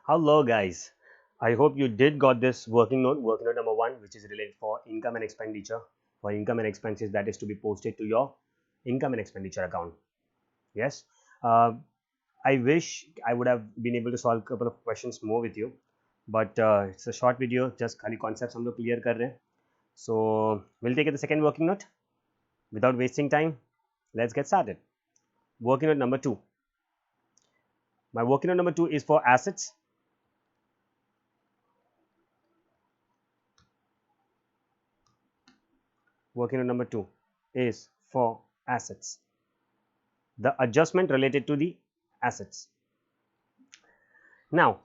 Hello guys. I hope you did got this working note number one, which is related for income and expenditure, for income and expenses that is to be posted to your income and expenditure account. Yes. Uh, I wish I would have been able to solve a couple of questions more with you, but it's a short video. Just खाली concepts हम लोग clear कर रहे हैं. So we'll take it the second working note. Without wasting time, let's get started. Working note number two. My working note number two is for assets. Working note number two is for assets. The adjustment related to the assets. Now,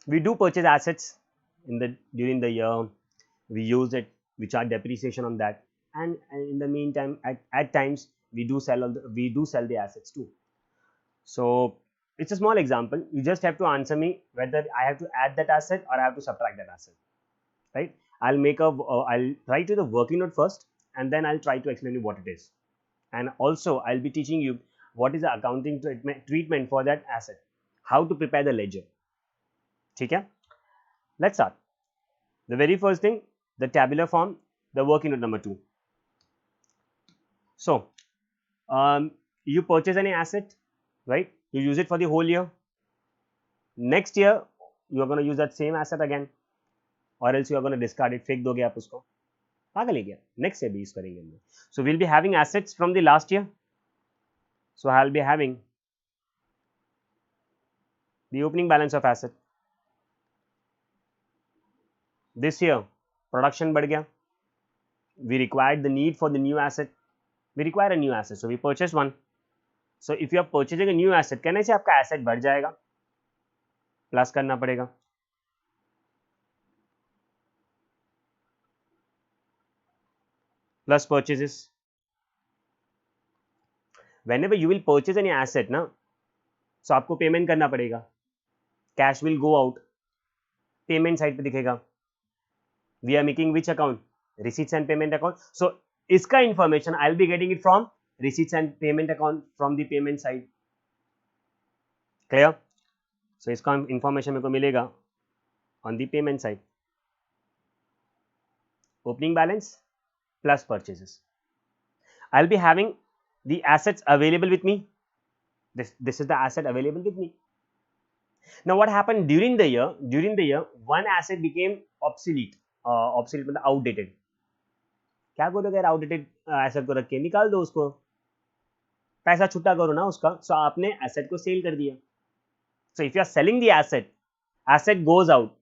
we do purchase assets during the year. We use it, we charge depreciation on that, and in the meantime, at times we do sell the assets too. So it's a small example. You just have to answer me whether I have to add that asset or I have to subtract that asset, right? I'll try to the working note first, and then I'll try to explain you what it is. And also I'll be teaching you what is the accounting treatment for that asset, how to prepare the ledger. Okay, let's start. The very first thing, the tabular form, the working note number two. So you purchase any asset, right? You use it for the whole year. Next year you are going to use that same asset again, or else you are going to discard it, फेंक दोगे आप उसको, पागल है क्या? Next year भी use करेंगे हम लोग. So we'll be having assets from the last year. So I'll be having the opening balance of asset. This year production बढ़ गया. We required the need for the new asset. We require a new asset, so we purchase one. So if you are purchasing a new asset, कहने से आपका asset बढ़ जाएगा, plus करना पड़ेगा. Plus purchases. Whenever you will purchase any asset ना, so आपको payment करना पड़ेगा. Cash will go out. Payment side पे दिखेगा. We are making which account? Receipts and payment account. So इसका information I'll be getting it from receipts and payment account from the payment side. Clear? So इसका information मेरे को मिलेगा on the payment side. Opening balance plus purchases. I'll be having the assets available with me. This is the asset available with me. Now what happened during the year? During the year, one asset became obsolete. Obsolete मतलब outdated. क्या करोगे यार outdated asset को रख के? निकाल दो उसको, पैसा छुट्टा करो ना उसका. सो आपने एसेट को सेल कर दिया. So if you are selling the asset, asset goes out,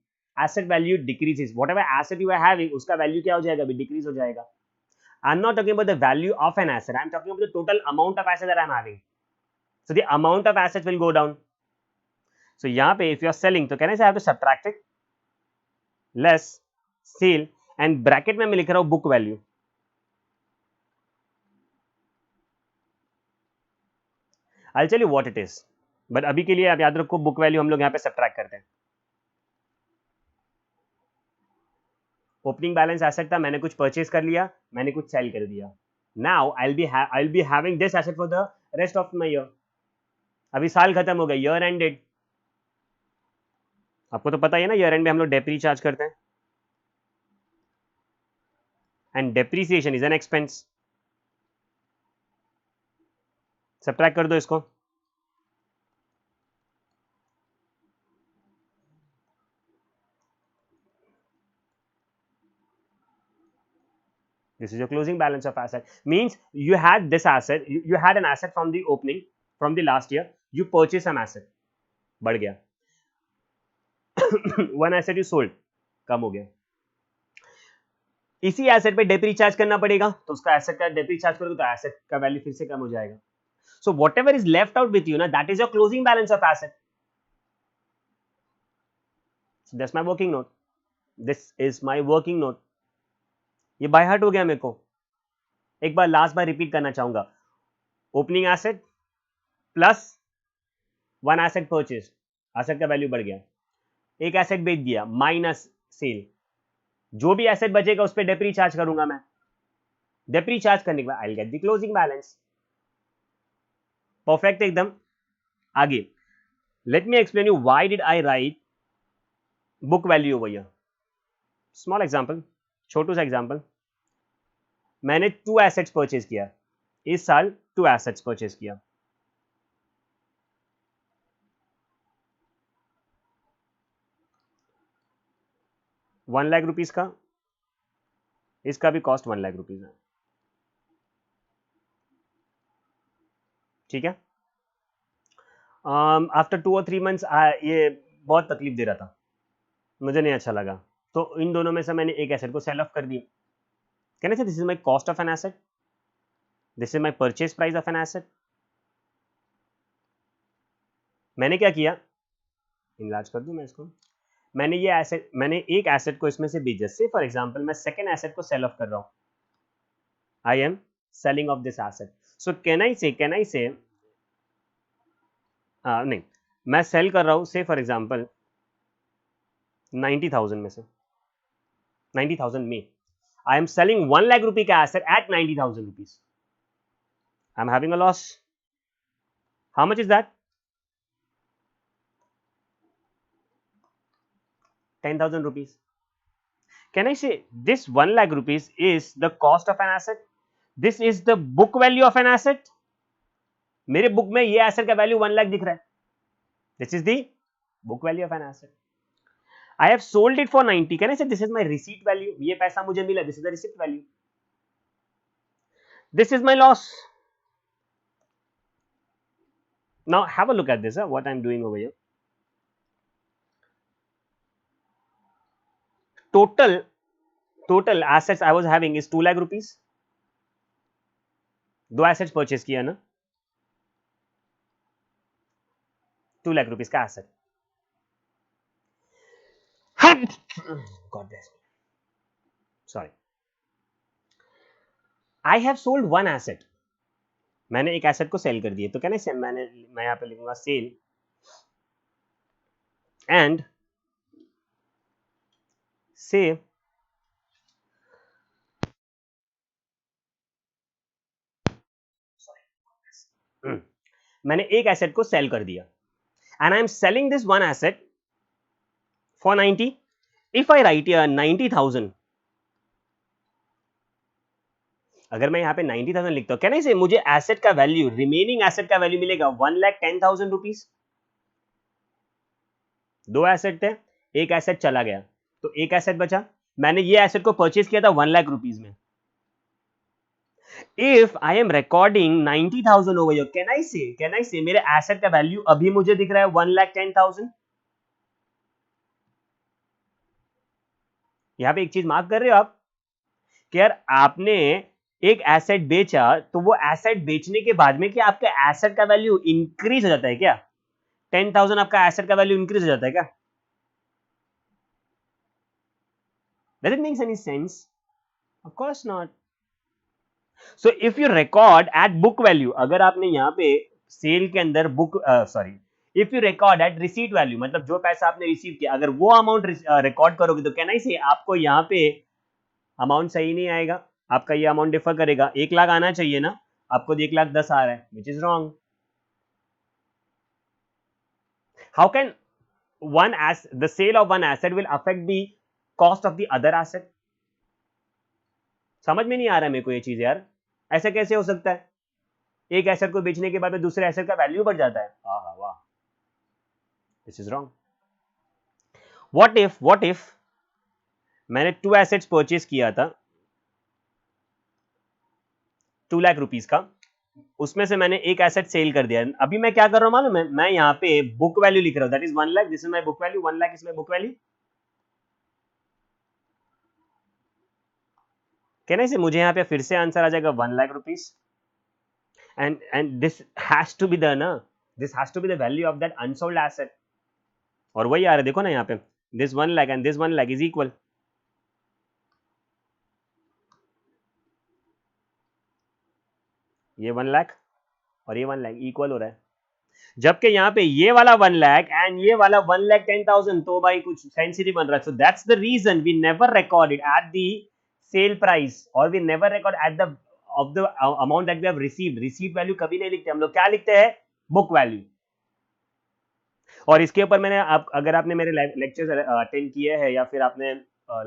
asset value decreases. Whatever asset you are having, उसका वैल्यू क्या हो जाएगा? अभी डिक्रीज हो जाएगा. I am not talking about the value of an asset, I am talking about the total amount of asset that I am having. So the amount of asset will go down. So यहाँ पे if you are selling तो कहने से I have to subtract it, less sale, and bracket में मैं लिख रहा हूँ book value. I'll tell you what it is, but अभी के लिए आप याद रखो बुक वैल्यू हम लोग यहाँ पे सब्ट्रैक्ट करते हैं. ओपनिंग बैलेंस एसेट था, मैंने कुछ परचेज कर लिया, मैंने कुछ सेल कर दिया. Now I'll be having this asset for the rest of my year. अभी साल खत्म हो गया, ईयर एंडेड. आपको तो पता ही है ना, ईयर एंड में हम लोग डेप्री चार्ज करते हैं, and depreciation is an expense. Subtract कर दो इसको. This is your closing balance of asset. Means you had this asset, you had an asset from the opening, from the last year. You purchase some asset, बढ़ गया. One asset you sold, कम हो गया. इसी asset पे डेप्री charge करना पड़ेगा, तो उसका एसेट का डेप्री चार्ज करोगे तो एसेट का वैल्यू फिर से कम हो जाएगा. So whatever is left out with you ना, that is your closing balance of asset. So that's my working note. This is my working note. ये बाय हार्ट हो गया मेरे को. एक बार लास्ट बार रिपीट करना चाहूंगा. Opening asset plus one asset purchase, asset का वैल्यू बढ़ गया. एक एसेट बेच दिया, माइनस सेल. जो भी एसेट बचेगा उस पर डेप्री चार्ज करूंगा मैं. डेप्री चार्ज करने के बाद I will get the closing balance. Perfect एकदम. आगे let me explain you why did I write book value over here. Small example, छोटू सा एग्जाम्पल. मैंने 2 एसेट्स परचेज किया इस साल, 2 एसेट्स परचेज किया. 1 लाख रुपीज का, इसका भी कॉस्ट 1 लाख रुपीज है. ठीक है. आफ्टर 2 और 3 मंथ्स ये बहुत तकलीफ दे रहा था, मुझे नहीं अच्छा लगा, तो इन दोनों में से मैंने एक एसेट को सेल ऑफ कर दिया. कैन आई से this is my cost of an asset, this is my purchase price of an asset. मैंने क्या किया, इनलार्ज कर दूं मैं इसको. मैंने ये एसेट, मैंने एक एसेट को इसमें से बेचा. से फॉर एग्जांपल मैं सेकंड एसेट को सेल ऑफ कर रहा हूं. I am selling of this asset. So can I से नहीं, मैं सेल कर रहा हूं से फॉर एग्जांपल 90,000 में से, 90,000 में आई एम सेलिंग 1 लाख रुपए का asset eight 90,000 rupees. I am having a loss. How much is that? 10,000 rupees. Can I say this 1 lakh rupees is the cost of an asset? This is the book value of an asset. मेरे book में ये asset का value 1 lakh दिख रहा है. This is the book value of an asset. I have sold it for 90. Can I say this is my receipt value? ये पैसा मुझे मिला. This is the receipt value. This is my loss. Now have a look at this. What I'm doing over here. Total assets I was having is 2 lakh rupees. 2 assets purchase किया ना, 2 lakh rupees का asset. God bless me. Sorry. I have sold one asset. मैंने एक asset को sell कर दिया. तो क्या नहीं, मैं यहां पे लिखूंगा सेल एंड से मैंने एक एसेट को सेल कर दिया and I am selling this one asset for 90. If I right 90,000, अगर मैं यहां पे 90,000 लिखता हूं, कैन आई से मुझे एसेट का वैल्यू, रिमेनिंग एसेट का वैल्यू मिलेगा 1,10,000 रुपीज. 2 एसेट थे, एक एसेट चला गया तो एक एसेट बचा. मैंने ये एसेट को परचेज किया था 1 लाख रुपीज में. If I am recording 90,000 over here, can I say मेरे एसेट का वैल्यू अभी मुझे दिख रहा है 1,10,000. यहां पे एक चीज मार्क कर रहे हो आप कि यार आपने एक एसेट बेचा, तो वो एसेट बेचने के बाद में क्या आपका एसेट का वैल्यू इंक्रीज हो जाता है क्या? 10,000 आपका एसेट का वैल्यू इंक्रीज हो जाता है क्या? Does it make any sense? Of course not. So if you record at book value, अगर आपने यहाँ पे सेल के अंदर if you record at receipt value, मतलब जो पैसा आपने रिसीव किया, अगर वो अमाउंट रिकॉर्ड करोगे तो कैन आई से आपको यहाँ पे अमाउंट सही नहीं आएगा. आपका ये अमाउंट डिफर करेगा. 1 लाख आना चाहिए ना, आपको 1,10,000 आ रहा है, which is wrong. How can the sale of one asset will affect the cost of the other asset? समझ में नहीं आ रहा है मेरे को ये चीज यार. ऐसा कैसे हो सकता है? एक एसेट को बेचने के बाद में दूसरे एसेट का वैल्यू बढ़ जाता है. वाह, this is wrong. What if मैंने 2 एसेट्स परचेज किया था 2 लाख रुपीस का, उसमें से मैंने एक एसेट सेल कर दिया. अभी मैं क्या कर रहा हूं मालूम है? मैं यहाँ पे बुक वैल्यू लिख रहा हूं. That is 1 lakh. This is my book value. 1 lakh is my book value. कहने से मुझे यहाँ पे फिर से आंसर आ जाएगा 1 lakh rupees. and this has to be the this has to be the value of that unsold asset. और वही आ रहा है, देखो ना यहाँ पे, this 1 lakh and this 1 lakh is equal. ये 1 लाख और ये 1 लाख इक्वल हो रहा है. जबकि यहाँ पे ये वाला 1 लाख एंड ये वाला 1,10,000, तो भाई कुछ सेंस ही नहीं बन रहा. So that's the reason we never record it at the sale price, और we never record at the of the amount that we have received. Received value कभी नहीं लिखते हम लोग. क्या लिखते हैं? Book value. और इसके ऊपर मैंने अगर आपने मेरे लेक्चर्स अटेंड किए हैं या फिर आपने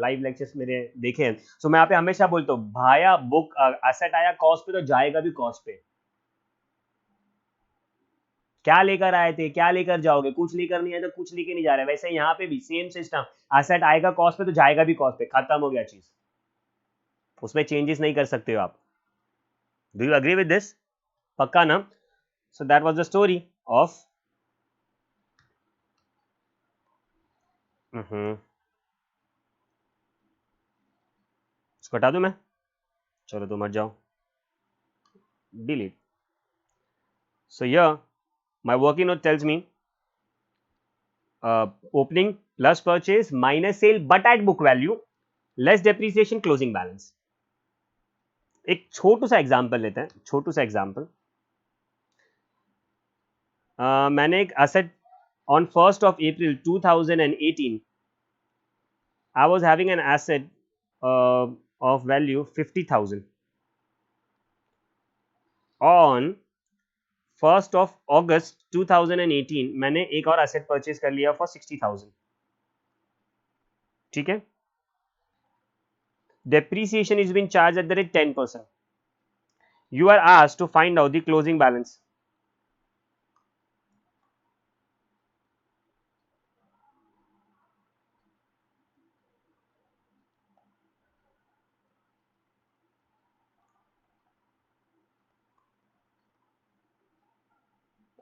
लाइव लेक्चर्स मेरे देखे हैं, तो मैं यहाँ पे हमेशा बोलता हूँ भाया बुक एसेट आया कॉस्ट पे तो जाएगा भी कॉस्ट पे। क्या लेकर आए थे, क्या लेकर जाओगे, कुछ लेकर नहीं आए तो कुछ लेके नहीं जा रहे। वैसे यहाँ पे भी सेम सिस्टम, एसेट आएगा कॉस्ट पे तो जाएगा भी कॉस्ट पे, खत्म हो गया चीज, उसमें चेंजेस नहीं कर सकते हो आप। Do you agree with this? पक्का ना? So that was the story of इसको हटा दूं मैं? चलो तो मत जाओ, delete. So here my working note tells me opening plus purchase minus sale but at book value less depreciation closing balance। एक छोटू सा एग्जांपल लेते हैं, छोटू सा एग्जांपल। मैंने एक asset on 1st of April 2018 I was having an asset of value 50,000। on 1st of August 2018 मैंने एक और एसेट परचेज कर लिया फॉर 60,000। ठीक है, depreciation is being charged at the rate 10%। You are asked to find out the closing balance।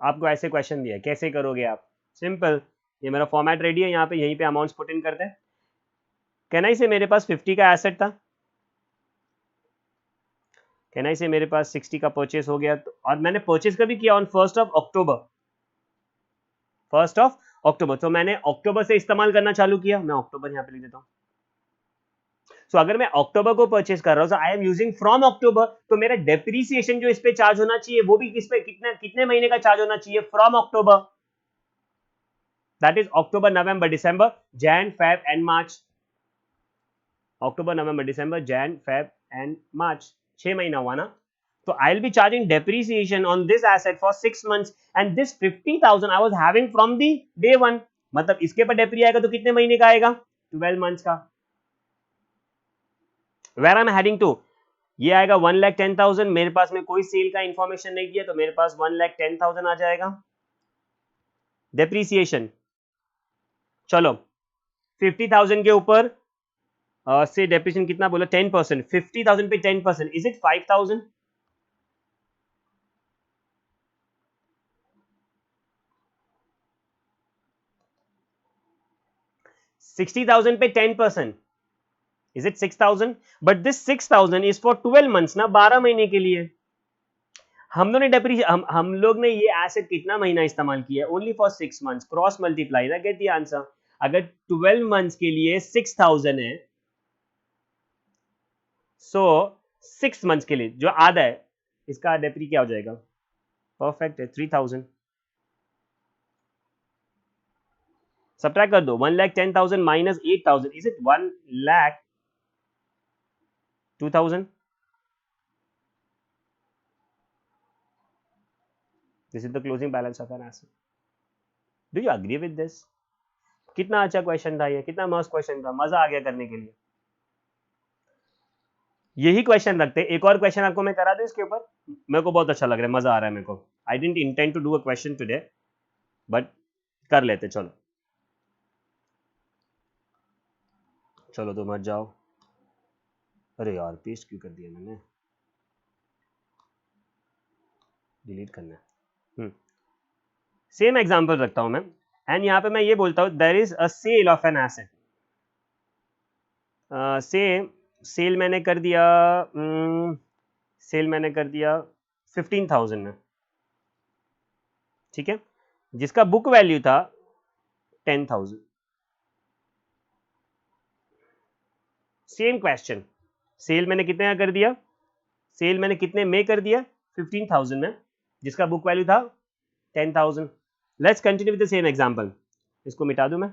आपको ऐसे question दिया है, कैसे करोगे आप? सिंपल, ये मेरा फॉर्मेट रेडी है, यहाँ पे यहीं पे अमाउंट्स पुट इन करते हैं। कहना ही से मेरे पास 50 का एसेट था, कहना ही से मेरे पास 60 का परचेस हो गया, तो और मैंने परचेस कभी किया on 1st of October, 1st of October, तो मैंने अक्टूबर से इस्तेमाल करना चालू किया। मैं अक्टूबर यहाँ पे लिख देता हूँ। सो अगर मैं अक्टूबर को परचेस कर रहा हूँ, I am using from October, तो मेरा डेप्रीसिएशन जो इस पे चार्ज होना चाहिए वो भी किस पे, कितने कितने महीने का चार्ज होना चाहिए? From October, that is October November December Jan Feb and March. October November December Jan Feb and March, 6 महीना हुआ ना। तो I will be charging depreciation on this asset for 6 months and this 50,000 I was having from the day 1। मतलब इसके पर डेप्री आएगा तो कितने महीने का आएगा? 12 months का। Where I am heading to, ये आएगा 1,10,000। मेरे पास में कोई सेल का इंफॉर्मेशन नहीं दिया, तो मेरे पास 1,10,000 आ जाएगा डेप्रीसिएशन। चलो 50,000 के ऊपर से डेप्रिसिएशन कितना बोला? 10%। 50,000 पे 10%, इज इट 5,000? $60,000 पे 10%, is it 6,000? But this 6,000 is for 12 months ना, 12 महीने के लिए। हम लोग ने हम लोग ने ये एसेट कितना महीना इस्तेमाल किया? Only for 6 months। Cross multiply ना, गेट द आंसर। अगर 12 months के लिए 6,000 है, सो 6 months के लिए जो आधा है, इसका डेप्री क्या हो जाएगा? परफेक्ट है, 3,000। सब्ट्रैक्ट कर दो, 1,10,000 minus 8,000, is it 1,02,000? This is the closing balance of an asset. Do you agree with this? कितना अच्छा क्वेश्चन था ये, कितना मस्त क्वेश्चन था, मजा आ गया करने के लिए। यही क्वेश्चन रखते हैं, एक और क्वेश्चन आपको मैं करा दूं इसके ऊपर। मेरे को बहुत अच्छा लग रहा है, मजा आ रहा है मेरे को। I didn't intend to do a question today, but कर लेते। चलो चलो तो मत जाओ। अरे यार पेस्ट क्यों कर दिया मैंने, डिलीट करना है। सेम एग्जांपल रखता हूं मैं, एंड यहां पे मैं ये बोलता हूं there is a sale of an asset. Sale मैंने कर दिया, सेल मैंने कर दिया 15,000 में, ठीक है, जिसका बुक वैल्यू था 10,000। सेम क्वेश्चन, सेल मैंने कितने का कर दिया? सेल मैंने कितने में कर दिया? 15,000 में, जिसका बुक वैल्यू था 10,000। Let's continue with the same example. इसको मिटा दूं मैं।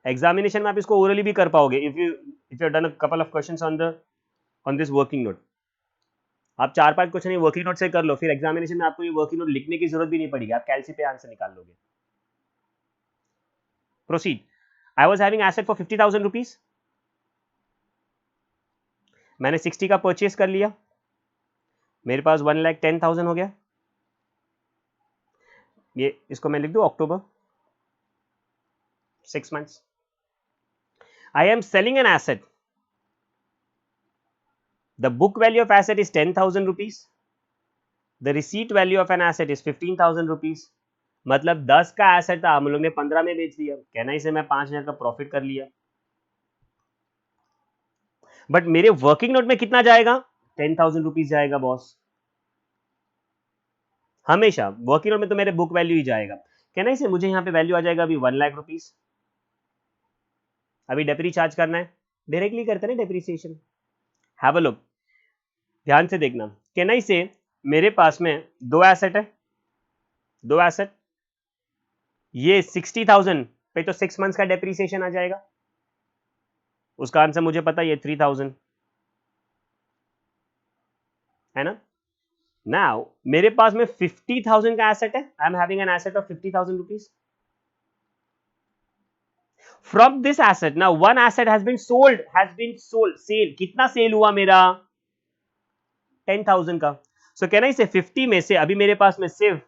एग्जामिनेशन में आप इसको ओरली भी कर पाओगे if you done a couple of questions on this working note. आप 4-5 क्वेश्चन ये वर्किंग नोट से कर लो, फिर एग्जामिनेशन में आपको ये वर्किंग नोट लिखने की जरूरत भी नहीं पड़ेगी, आप कैलसी पे आंसर निकाल लोगे। Proceed. I was having asset for 50,000 rupees, मैंने 60 का परचेस कर लिया, मेरे पास 1,10,000 हो गया। ये इसको मैं लिख दूं अक्टूबर, 6 months। I am selling an asset. The book value of asset is 10,000 rupees. The receipt value of an asset is 15,000 rupees. मतलब 10 का एसेट था, हम लोग ने 15 में बेच दिया, कहना इसे मैं 5,000 का प्रॉफिट कर लिया। बट मेरे वर्किंग नोट में कितना जाएगा? 10,000 रुपीज जाएगा बॉस। हमेशा वर्किंग नोट में तो मेरे बुक वैल्यू ही जाएगा, कहना इसे मुझे यहाँ पे वैल्यू आ जाएगा अभी 1 लाख रुपीज। अभी डेप्री चार्ज करना है, डायरेक्टली करते हैं डेप्रीसिएशन। हैव अ लुक, ध्यान से देखना, कहना इसे मेरे पास में 2 एसेट है, 2 एसेट, ये 60,000 पे तो 6 मंथ्स का डेप्रीसिएशन आ जाएगा, उसका आंसर मुझे पता है, ये 3,000 है ना। नाउ मेरे पास में 50,000 का एसेट है, I am having an asset of 50,000 rupees. From this asset now one asset has been sold, sale कितना सेल हुआ मेरा? 10,000 का। सो कहना इसे 50 में से अभी मेरे पास में सिर्फ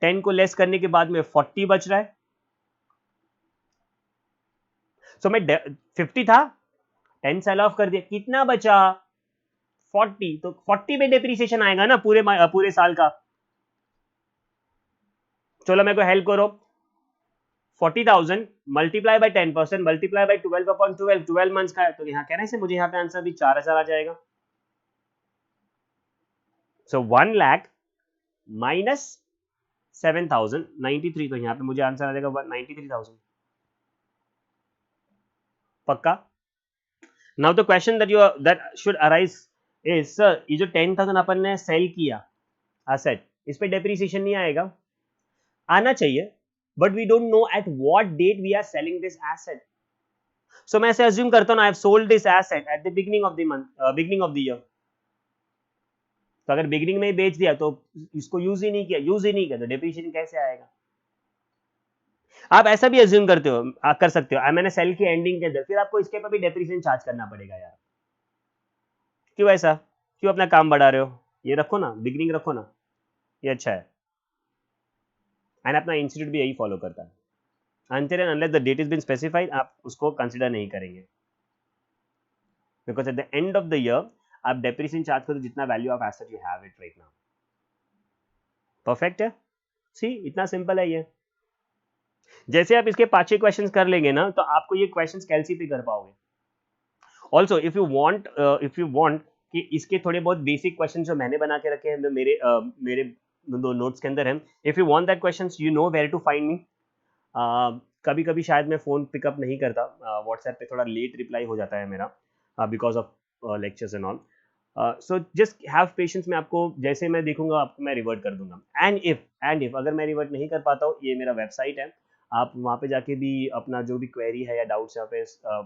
10 को लेस करने के बाद में 40 बच रहा है। सो मैं 50 था, 10 सेल ऑफ कर दिया, कितना बचा? 40। तो 40 में डेप्रीसिएशन आएगा ना पूरे साल का। चलो मेरे को हेल्प करो, 40,000 multiply by 10% multiply by 12/12, 12 months का है, तो यहाँ कहना है मुझे यहाँ पे आंसर भी 4,000 आ जाएगा। सो 1 लाख माइनस 7,093, तो यहाँ पे मुझे आंसर आ जाएगा 93,000। पक्का? Now the question that should arise is, sir ये जो 10,000 अपन ने सेल किया एसेट, इस पे डेप्रीसिएशन नहीं आएगा? आना चाहिए, but we don't know at what date we are selling this asset. So मैं ऐसे अज्यूम करता हूं, I have sold this asset at the beginning of the month, beginning of the year. तो अगर बिगिनिंग में ही बेच दिया तो इसको यूज ही नहीं किया तो डेप्रीसिएशन कैसे आएगा? आप ऐसा भी अज्यूम करते हो, आप कर सकते हो, मैंने सेल की एंडिंग के अंदर, फिर आपको इसके ऊपर भी डेप्रीसिएशन चार्ज करना पड़ेगा यार। क्यों ऐसा? क्यों अपना काम बढ़ा रहे हो? ये रखो ना, बिगिनिंग रखो ना, ये अच्छा है। एंड अपना इंस्टीट्यूट भी यही फॉलो करता है, until and unless the date has been specified, आप उसको कंसिडर नहीं करेंगे, because at the end of the year आप डेप्रीसिएशन चार्ज करो जितना value of asset you have it right now. Perfect है, सी इतना सिंपल है ये। जैसे आप इसके 5-6 क्वेश्चंस कर लेंगे ना, तो आपको ये क्वेश्चंस कैलसी पे कर पाओगे। ऑल्सो इफ यू वांट कि इसके थोड़े बहुत बेसिक क्वेश्चन जो मैंने बना के रखे हैं मेरे दो नोट्स के अंदर है, if you want that questions you know where to find me. कभी कभी शायद मैं फ़ोन पिकअप नहीं करता, व्हाट्सएप पे थोड़ा लेट रिप्लाई हो जाता है मेरा, because of lectures and all. So just have patience, मैं आपको जैसे मैं देखूंगा आपको मैं रिवर्ट कर दूंगा। एंड इफ अगर मैं रिवर्ट नहीं कर पाता हूँ, ये मेरा वेबसाइट है, आप वहाँ पे जाके भी अपना जो भी क्वेरी है या डाउट्स यहाँ पे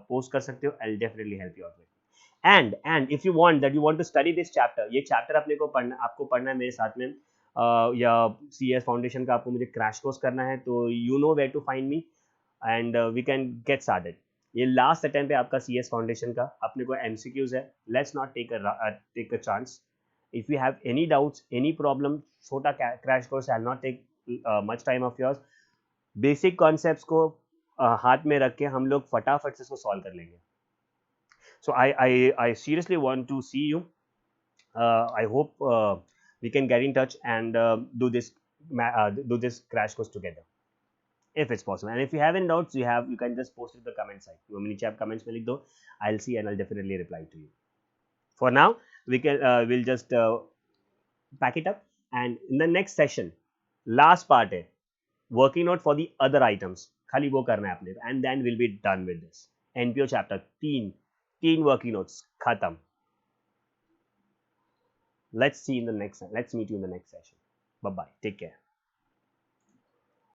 पोस्ट कर सकते हो। I will definitely help you out with. And if you want to study this chapter, ये चैप्टर आपको पढ़ना है मेरे साथ में, या CS फाउंडेशन का आपको मुझे क्रैश कोर्स करना है, तो you know where to find me and we can get started. ये लास्ट अटेम्प्ट पे आपका CS फाउंडेशन का, अपने को MCQs है, let's not take a chance. If you have any doubts, any problem, छोटा crash course, I will not take much time of yours. Basic concepts को हाथ में रख के हम लोग फटाफट से इसको सॉल्व कर लेंगे। So I seriously want to see you. I hope we can get in touch and do this crash course together if it's possible. And if you have any doubts, you can just post it in the comment side. वो नीचे आप comments में लिख दो, I'll see and I'll definitely reply to you. For now, we'll just pack it up, and in the next session, last part है working note for the other items. खाली वो करना है आपने, and then we'll be done with this. NPO chapter 3 working notes खत्म. Let's meet you in the next session. Bye bye, take care.